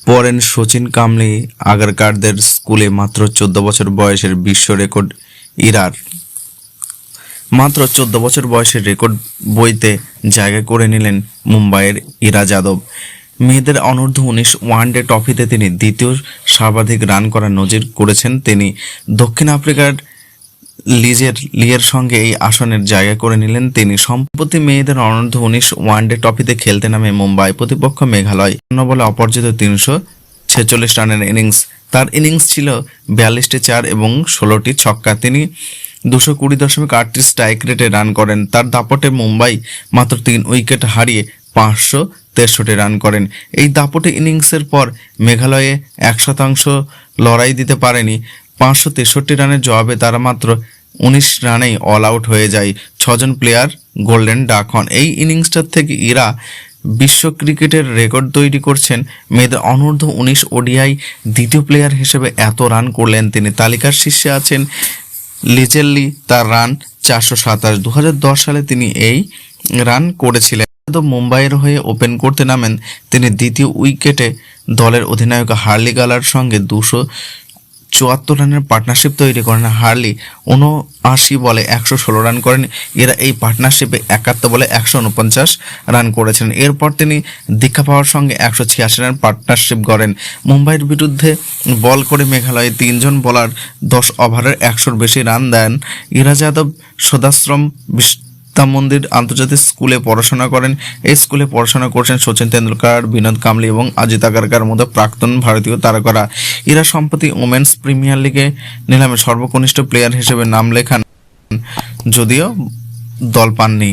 পড়েন শচীন কামলি আগারকারদের স্কুলে মাত্র 14 বছর বয়সের বিশ্ব রেকর্ড ইরার। মাত্র 14 বছর বয়সের রেকর্ড বইতে জায়গা করে নিলেন মুম্বাইয়ের ইরা যাদব। মেয়েদের অনূর্ধ্ব-19 ওয়ানডে ট্রফিতে তিনি দ্বিতীয় সর্বাধিক রান করার নজির করেছেন। তিনি দক্ষিণ আফ্রিকার লিয়ের সঙ্গে এই আসনের জায়গা করে নিলেন। তিনি সম্প্রতি মেয়েদের অনূর্ধ্ব-19 ওয়ানডে ট্রফিতে খেলতে নামে মুম্বাই, প্রতিপক্ষ মেঘালয়। বলে অপরাজিত 346 রানের ইনিংস। তার ইনিংস ছিল 42টি চার এবং 16টি ছক্কা। তিনি 220.38 স্ট্রাইক রেটে রান করেন। তার দাপটে মুম্বাই মাত্র 3 উইকেট হারিয়ে 563 রান করেন। এই দাপটে ইনিংসের পর মেঘালয়ে 1% লড়াই দিতে পারেনি। 563 রানের জবাবে তারা মাত্র 19 রানেই অল আউট হয়ে যায়। 6 জন প্লেয়ার গোল্ডেন ডাক হন। এই ইনিংসটার থেকে ইরা বিশ্ব ক্রিকেটের রেকর্ড তৈরি করছেন। মেয়েদের অনূর্ধ্ব-19 ওডিআই দ্বিতীয় প্লেয়ার হিসেবে এত রান করলেন তিনি। তালিকার শীর্ষে আছেন লিজেল্লি, তার রান 427। 2010 সালে তিনি এই রান করেছিলেন। মুম্বাইয়ের হয়ে ওপেন করতে নামেন তিনি। দ্বিতীয় উইকেটে দলের অধিনায়ক হার্লি গালার সঙ্গে 274 রানের পার্টনারশিপ তৈরি করেন। হার্লি 79 বলে 116 রান করেন। এরা এই পার্টনারশিপে 71 বলে 149 রান করেছেন। এরপর তিনি দীক্ষা পাওয়ার সঙ্গে 186 রান পার্টনারশিপ গড়েন। মুম্বাইয়ের বিরুদ্ধে বল করে মেঘালয়ে 3 জন বোলার 10 ওভারের 100-র বেশি রান দেন। ইরা যাদব সদাশ্রম মন্দির আন্তর্জাতিক স্কুলে পড়াশোনা করেন। এই স্কুলে পড়াশোনা করছেন সচিন তেন্ডুলকর, বিনোদ কাম্বলি এবং অজিত আগারকার মতো প্রাক্তন ভারতীয় তারকারা। এরা সম্প্রতি ওমেন্স প্রিমিয়ার লিগে নিলামে সর্বকনিষ্ঠ প্লেয়ার হিসেবে নাম লেখান, যদিও দল পাননি।